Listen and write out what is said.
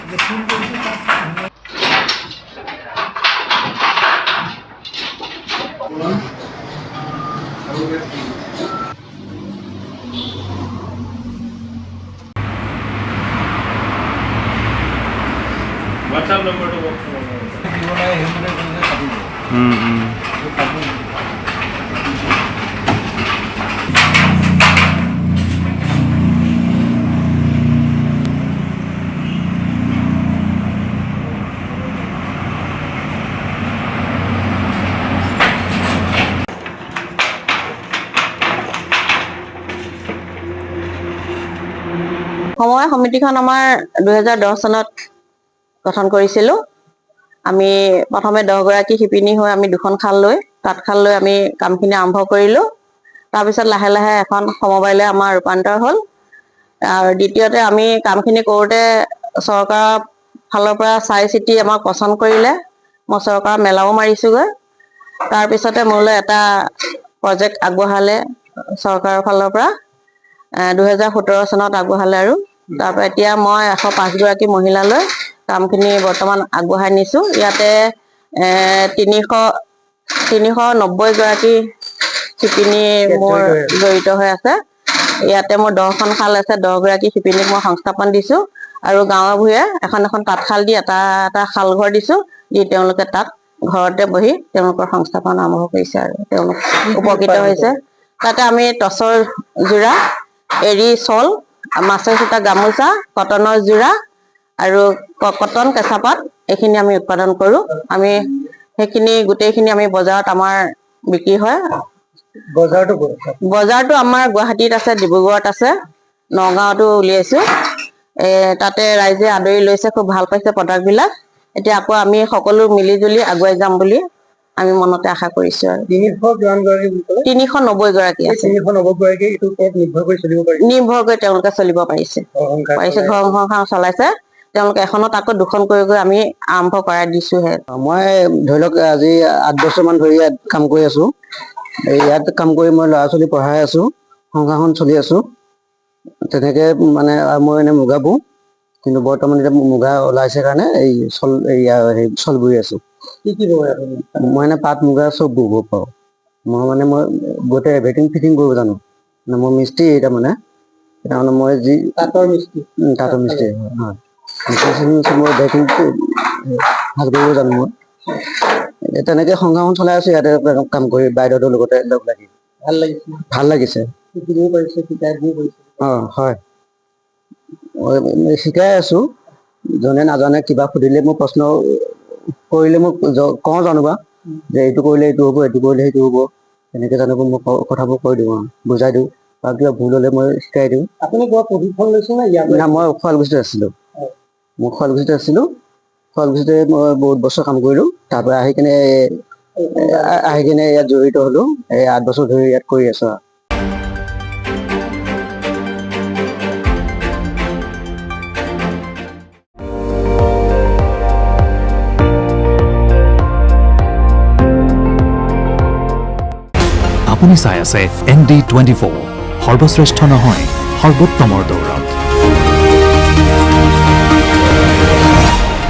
WhatsApp number to box. সমবায় সমিতিখন আমাৰ 2010 চনত গঠন কৰিছিলো। আমি প্ৰথমে 10 গৰাকী শিপিনী হৈ আমি দুখন খাল লৈ তাঁতশাল লৈ আমি কামখিনি আৰম্ভ কৰিলো। তাৰপিছত লাহে লাহে এখন সমবায়লৈ আমাৰ ৰূপান্তৰ হ'ল। আৰু দ্বিতীয়তে আমি কামখিনি কৰোঁতে চৰকাৰৰ ফালৰ পৰা চাই চিতি আমাক পচন্দ কৰিলে। মই চৰকাৰৰ মেলাও মাৰিছোগৈ। তাৰপিছতে মোলৈ এটা প্ৰজেক্ট আগবঢ়ালে চৰকাৰৰ ফালৰ পৰা 2017 চনত আগবঢ়ালে আৰু তাৰপৰা এতিয়া মই 105 গৰাকী মহিলালৈ কামখিনি বৰ্তমান আগবঢ়াই নিছো। ইয়াতে 390 গৰাকী শিপিনী মোৰ জড়িত হৈ আছে। ইয়াতে মোৰ 10খন শাল আছে, 10 গৰাকী শিপিনীক মই সংস্থাপন দিছো আৰু গাঁৱে ভূঞে এখন এখন তাঁতশাল দি এটা এটা শাল ঘৰ দিছো, দি তেওঁলোকে তাত ঘৰতে বহি তেওঁলোকৰ সংস্থাপন আৰম্ভ কৰিছে আৰু তেওঁলোক উপকৃত হৈছে। তাতে আমি টচৰ যোৰা, এৰী চল, মাছৰ সূতা গামোচা, কটনৰ যোৰা আৰু কটন কেঁচাপাত এইখিনি আমি উৎপাদন কৰো। আমি সেইখিনি গোটেইখিনি আমি বজাৰত আমাৰ বিক্ৰী হয়। বজাৰটো আমাৰ গুৱাহাটীত আছে, ডিব্ৰুগড়ত আছে, নগাঁৱতো উলিয়াইছো। তাতে ৰাইজে আদৰি লৈছে, খুব ভাল পাইছে প্ৰডাক্টবিলাক। এতিয়া আকৌ আমি সকলো মিলি জুলি আগুৱাই যাম বুলি আমি মনতে আশা কৰিছো। আৰু 390 গৰাকী আছে। 390 গৰাকী এইটো ওপৰত নিৰ্ভৰ কৰি চলিব পাৰিছে। নিৰ্ভৰ কৰি তেওঁলোকে চলিব পাৰিছে, ঘৰ সংসাৰ চলাইছে। তেওঁলোকে এখনত আকৌ দুখন কৰি আমি আৰম্ভ কৰাই দিছোহে। মই ধৰি লওক আজি 8 বছৰমান ধৰি ইয়াত কাম কৰি আছো। ইয়াত কাম কৰি মই ল'ৰা ছোৱালী পঢ়াই আছো, সংসাৰখন চলি আছো। তেনেকে মানে মই এনে মুগা বওঁ, কিন্তু বৰ্তমান এতিয়া মুগা ওলাইছে কাৰণে এই চল বৈ আছো। কি মই এনে পাট মুগা চব বব পাৰো। মই গোটেই এভ্ৰিথিং ফিটিং কৰিব জানো। মই মিস্ত্ৰী এটা মানে মই যি তাঁতৰ মিস্ত্ৰী হয়। মই এভ্ৰিথিং ভাল কৰিব জানো। মই তেনেকে সংসাৰখন চলাই আছো ইয়াতে কাম কৰি বাইদেউৰ লগতে লগ লাগি। ভাল লাগিছে। হয়, শিকাই আছো। যোনে নাজানে কিবা সুধিলে মোক প্ৰশ্ন কৰিলে মোক কওঁ জানোবা যে এইটো কৰিলে এইটো হ'ব, এইটো কৰিলে সেইটো হ'ব। তেনেকে জানিব মই কথাবোৰ কৈ দিওঁ আৰু বুজাই দিওঁ। আৰু কিবা ভুল হলে মই শিকাই দিওঁ। আপুনি কিবা প্ৰশিক্ষণ লৈছে নে? না, মই শুৱালকুছিতে আছিলো। শুৱালকুছিতে মই বহুত বছৰ কাম কৰিলো। তাৰ পৰা আহি কিনে ইয়াত জড়িত হলো। 8 বছৰ ধৰি ইয়াত কৰি আছো। আপুনি চাই আছে ND24, সৰ্বশ্ৰেষ্ঠ নহয় সৰ্বোত্তমৰ দৌৰত।